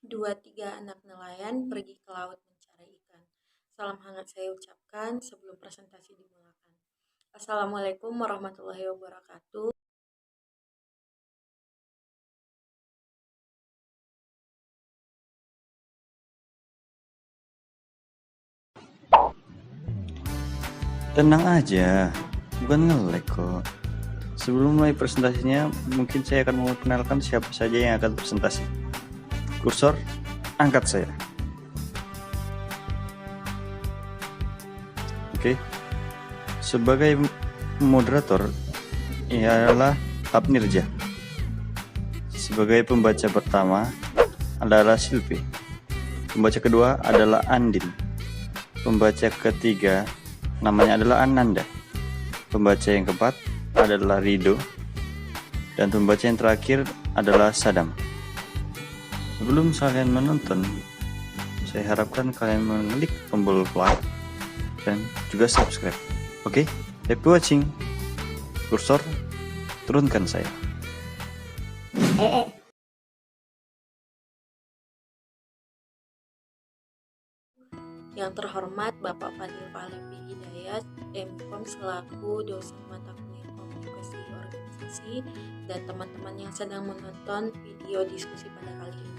Dua tiga anak nelayan pergi ke laut mencari ikan. Salam hangat saya ucapkan sebelum presentasi dimulakan. Assalamualaikum warahmatullahi wabarakatuh. Tenang aja, bukan nge-lag kok. Sebelum mulai presentasinya, mungkin saya akan memperkenalkan siapa saja yang akan presentasi. Kursor, angkat saya. Oke. Sebagai moderator, ia adalah Abnirja. Sebagai pembaca pertama adalah Silvi. Pembaca kedua adalah Andin. Pembaca ketiga namanya adalah Ananda. Pembaca yang keempat adalah Rido. Dan pembaca yang terakhir adalah Sadam. Sebelum kalian menonton, saya harapkan kalian mengklik tombol like dan juga subscribe. Oke, happy watching. Kursor, turunkan saya. Yang terhormat Bapak Fadil Pahlevi Hidayat, MKOM selaku dosen mata kuliah komunikasi organisasi, dan teman-teman yang sedang menonton video diskusi pada kali ini.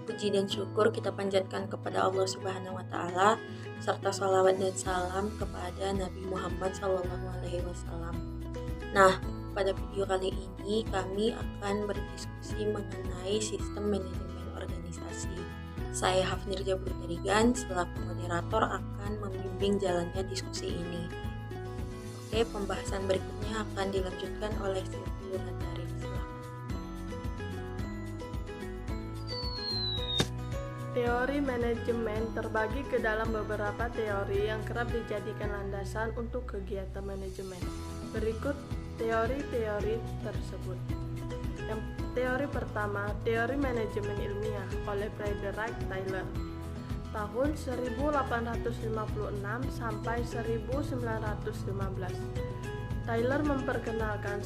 Puji dan syukur kita panjatkan kepada Allah Subhanahu wa Ta'ala, serta salawat dan salam kepada Nabi Muhammad SAW. Nah, pada video kali ini kami akan berdiskusi mengenai sistem manajemen organisasi. Saya Hafnirja Brutarigan selaku moderator akan membimbing jalannya diskusi ini. Oke, pembahasan berikutnya akan dilanjutkan oleh Silvi Wulandari. Teori manajemen terbagi ke dalam beberapa teori yang kerap dijadikan landasan untuk kegiatan manajemen. Berikut teori-teori tersebut. Yang teori pertama, teori manajemen ilmiah oleh Frederick Taylor. Tahun 1856 sampai 1915. Taylor memperkenalkan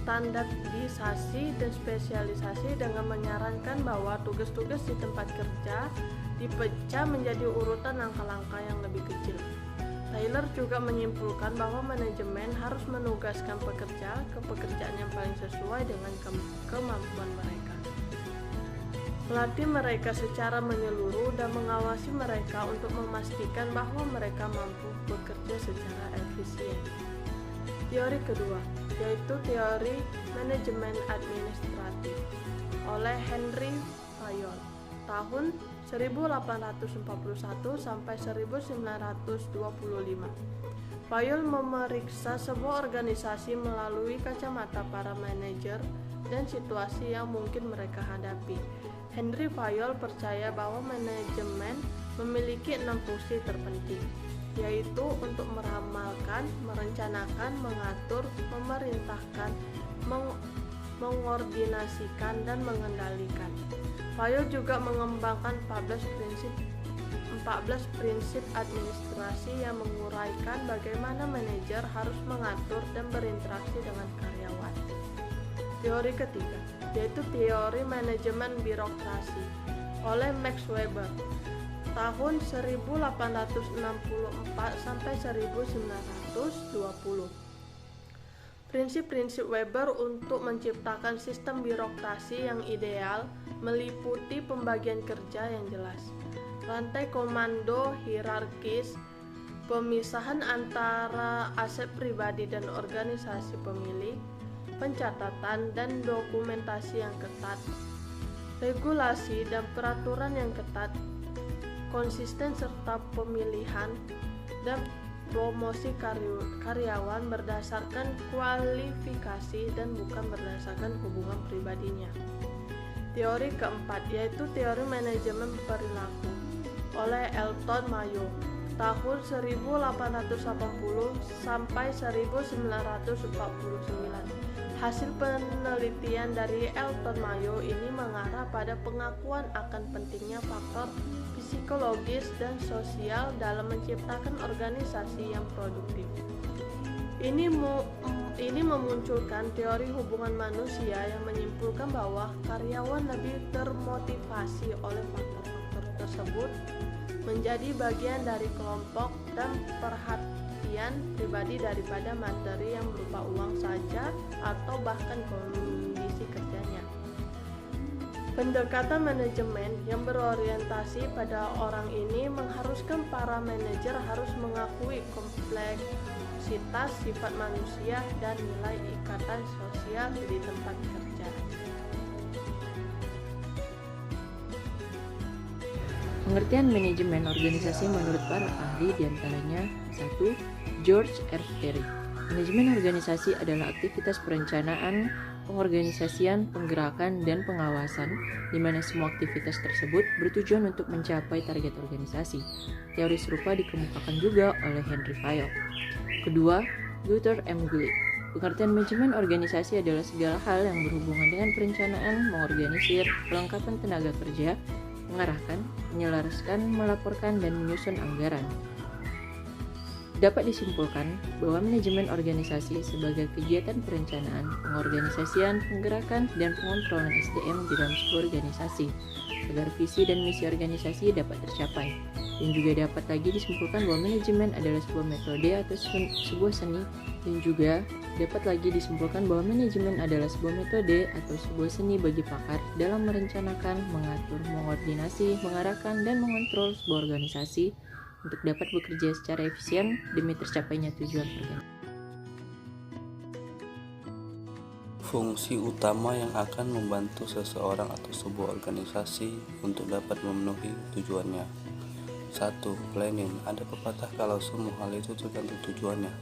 standarisasi dan spesialisasi dengan menyarankan bahwa tugas-tugas di tempat kerja dipecah menjadi urutan langkah-langkah yang lebih kecil. Taylor juga menyimpulkan bahwa manajemen harus menugaskan pekerja ke pekerjaan yang paling sesuai dengan kemampuan mereka, melatih mereka secara menyeluruh dan mengawasi mereka untuk memastikan bahwa mereka mampu bekerja secara efisien. Teori kedua, yaitu teori manajemen administratif oleh Henry Fayol, tahun 1841 sampai 1925. Fayol memeriksa sebuah organisasi melalui kacamata para manajer dan situasi yang mungkin mereka hadapi. Henry Fayol percaya bahwa manajemen memiliki 6 fungsi terpenting, yaitu untuk meramalkan, merencanakan, mengatur, memerintahkan, mengordinasikan, dan mengendalikan. Fayol juga mengembangkan 14 prinsip administrasi yang menguraikan bagaimana manajer harus mengatur dan berinteraksi dengan karyawan. Teori ketiga, yaitu teori manajemen birokrasi oleh Max Weber, tahun 1864 sampai 1920. Prinsip-prinsip Weber untuk menciptakan sistem birokrasi yang ideal meliputi pembagian kerja yang jelas, rantai komando hierarkis, pemisahan antara aset pribadi dan organisasi pemilik, pencatatan dan dokumentasi yang ketat, regulasi dan peraturan yang ketat, konsisten serta pemilihan dan promosi karyawan berdasarkan kualifikasi dan bukan berdasarkan hubungan pribadinya. Teori keempat, yaitu teori manajemen perilaku oleh Elton Mayo, tahun 1880 sampai 1949. Hasil penelitian dari Elton Mayo ini mengarah pada pengakuan akan pentingnya faktor psikologis dan sosial dalam menciptakan organisasi yang produktif. Ini memunculkan teori hubungan manusia yang menyimpulkan bahwa karyawan lebih termotivasi oleh faktor-faktor tersebut menjadi bagian dari kelompok dan perhatian pribadi daripada materi yang berupa uang saja atau bahkan kondisi kerjanya. Pendekatan manajemen yang berorientasi pada orang ini mengharuskan para manajer harus mengakui kompleksitas sifat manusia dan nilai ikatan sosial di tempat kerja. Pengertian manajemen organisasi menurut para ahli diantaranya 1. George R. Terry. Manajemen organisasi adalah aktivitas perencanaan, pengorganisasian, penggerakan, dan pengawasan, di mana semua aktivitas tersebut bertujuan untuk mencapai target organisasi. Teori serupa dikemukakan juga oleh Henry Fayol. Kedua, Gunther M. Gulick. Pengertian manajemen organisasi adalah segala hal yang berhubungan dengan perencanaan, mengorganisir, pelengkapan tenaga kerja, mengarahkan, menyelaraskan, melaporkan, dan menyusun anggaran. Dapat disimpulkan bahwa manajemen organisasi sebagai kegiatan perencanaan, pengorganisasian, penggerakan, dan pengontrolan SDM di dalam sebuah organisasi agar visi dan misi organisasi dapat tercapai. Dan juga dapat lagi disimpulkan bahwa manajemen adalah sebuah metode atau sebuah seni, dan juga dapat lagi disimpulkan bahwa manajemen adalah sebuah metode atau sebuah seni bagi pakar dalam merencanakan, mengatur, mengoordinasi, mengarahkan, dan mengontrol sebuah organisasi untuk dapat bekerja secara efisien demi tercapainya tujuan organisasi. Fungsi utama yang akan membantu seseorang atau sebuah organisasi untuk dapat memenuhi tujuannya. 1. Planning. Ada pepatah kalau semua hal itu tergantung tujuannya.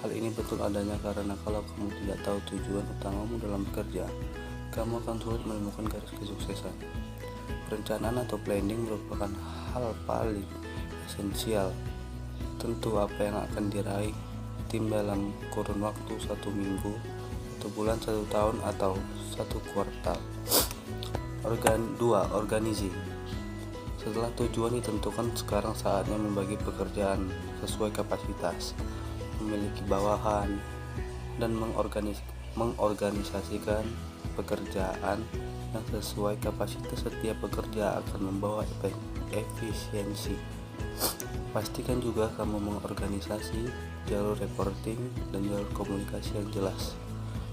Hal ini betul adanya karena kalau kamu tidak tahu tujuan utamamu dalam bekerja, kamu akan sulit menemukan garis kesuksesan. Perencanaan atau planning merupakan hal paling esensial. Tentu apa yang akan diraih tim dalam kurun waktu 1 minggu, 1 bulan, 1 tahun, atau 1 kuartal. 2. Organizing. Setelah tujuan ditentukan, sekarang saatnya membagi pekerjaan sesuai kapasitas, memiliki bawahan, dan mengorganisasikan pekerjaan yang sesuai kapasitas setiap pekerja akan membawa efisiensi. Pastikan juga kamu mengorganisasi jalur reporting dan jalur komunikasi yang jelas,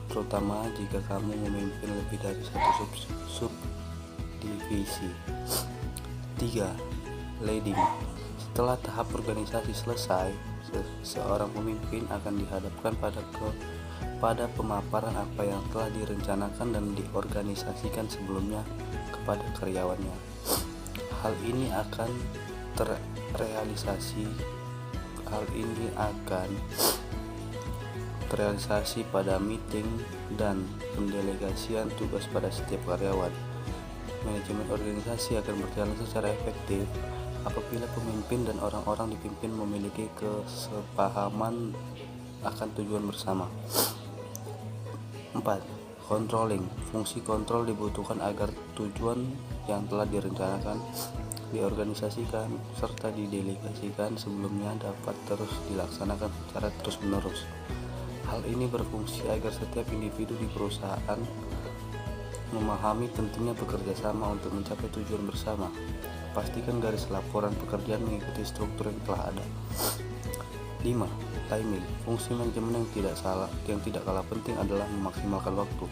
terutama jika kamu memimpin lebih dari satu subdivisi. 3. Leading. Setelah tahap organisasi selesai, seorang pemimpin akan dihadapkan pada pemaparan apa yang telah direncanakan dan diorganisasikan sebelumnya kepada karyawannya. Hal ini akan terrealisasi pada meeting dan pendelegasian tugas pada setiap karyawan. Manajemen organisasi akan berjalan secara efektif apabila pemimpin dan orang-orang dipimpin memiliki kesepahaman akan tujuan bersama. 4. Controlling. Fungsi kontrol dibutuhkan agar tujuan yang telah direncanakan, diorganisasikan, serta didelegasikan sebelumnya dapat terus dilaksanakan secara terus-menerus. Hal ini berfungsi agar setiap individu di perusahaan memahami pentingnya bekerja sama untuk mencapai tujuan bersama. Pastikan garis laporan pekerjaan mengikuti struktur yang telah ada. 5. Timing. Fungsi manajemen yang tidak kalah penting adalah memaksimalkan waktu.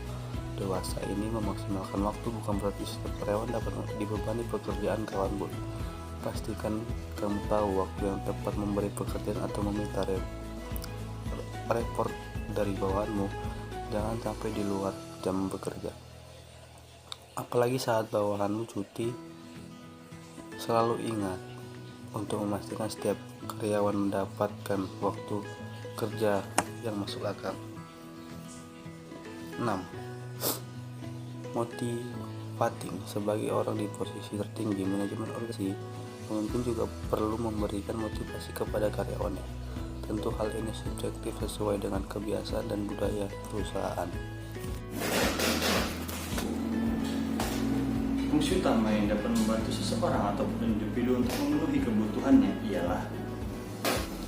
Dewasa ini memaksimalkan waktu bukan berarti setiap karyawan dapat dibebani pekerjaan kawan pun. Pastikan kamu tahu waktu yang tepat memberi pekerjaan atau meminta report dari bawahanmu. Jangan sampai di luar jam bekerja. Apalagi saat bawahanmu cuti, selalu ingat untuk memastikan setiap karyawan mendapatkan waktu kerja yang masuk akal. 6. Motivating. Sebagai orang di posisi tertinggi manajemen organisasi, pemimpin juga perlu memberikan motivasi kepada karyawannya. Tentu hal ini subjektif sesuai dengan kebiasaan dan budaya perusahaan. Fungsi utama yang dapat membantu seseorang ataupun individu untuk memenuhi kebutuhannya ialah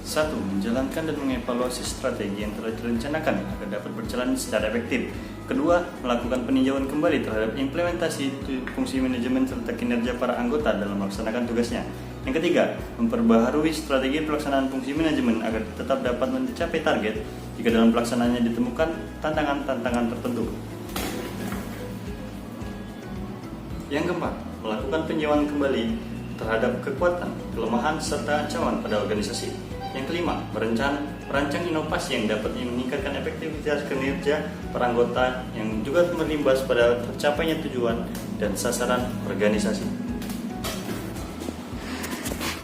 1. 1. Menjalankan dan mengevaluasi strategi yang telah direncanakan agar dapat berjalan secara efektif. Kedua, melakukan peninjauan kembali terhadap implementasi fungsi manajemen serta kinerja para anggota dalam melaksanakan tugasnya. Yang ketiga, memperbaharui strategi pelaksanaan fungsi manajemen agar tetap dapat mencapai target jika dalam pelaksanaannya ditemukan tantangan-tantangan tertentu. Yang keempat, melakukan peninjauan kembali terhadap kekuatan, kelemahan, serta ancaman pada organisasi. Yang kelima, merancang inovasi yang dapat meningkatkan efektivitas kinerja para anggota yang juga berimbas pada tercapainya tujuan dan sasaran organisasi.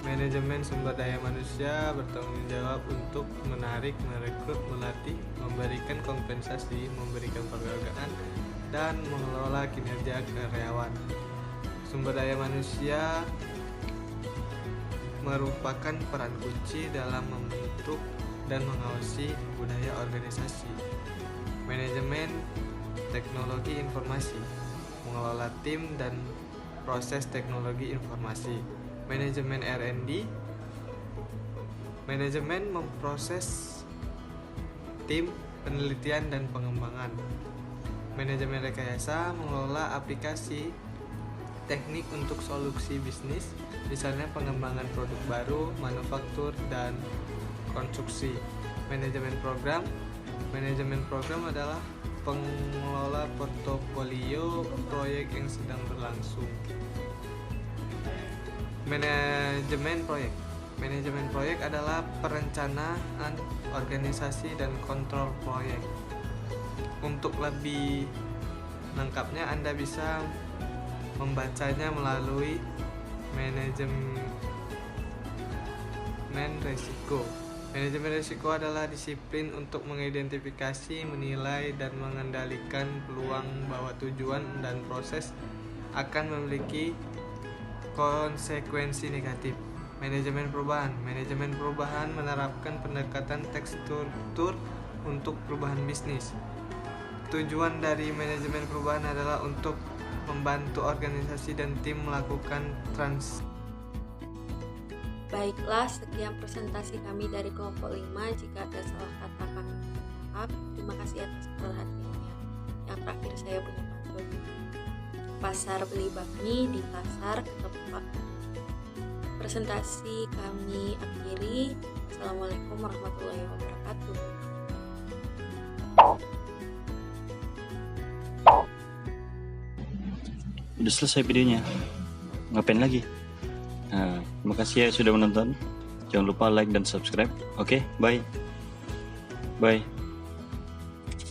Manajemen sumber daya manusia bertanggung jawab untuk menarik, merekrut, melatih, memberikan kompensasi, memberikan penghargaan, dan mengelola kinerja karyawan. Sumber daya manusia merupakan peran kunci dalam membentuk dan mengawasi budaya organisasi. Manajemen teknologi informasi, mengelola tim dan proses teknologi informasi. Manajemen R&D, manajemen memproses tim penelitian dan pengembangan. Manajemen rekayasa, mengelola aplikasi teknik untuk solusi bisnis, misalnya pengembangan produk baru, manufaktur, dan konstruksi. Manajemen program adalah pengelola portofolio proyek yang sedang berlangsung. Manajemen proyek adalah perencanaan, organisasi, dan kontrol proyek. Untuk lebih lengkapnya Anda bisa membacanya melalui manajemen risiko. Manajemen risiko adalah disiplin untuk mengidentifikasi, menilai, dan mengendalikan peluang bahwa tujuan dan proses akan memiliki konsekuensi negatif. Manajemen perubahan menerapkan pendekatan tekstur untuk perubahan bisnis. Tujuan dari manajemen perubahan adalah untuk membantu organisasi dan tim melakukan Baiklah, sekian presentasi kami dari kelompok 5. Jika ada salah kata kami maaf. Terima kasih atas perhatiannya. Yang terakhir saya punya pantun. Pasar beli bakmi di pasar keteprak. Presentasi kami akhiri. Assalamualaikum warahmatullahi wabarakatuh. Udah selesai videonya, ngapain lagi? Nah, terima kasih ya sudah menonton. Jangan lupa like dan subscribe. Oke, bye.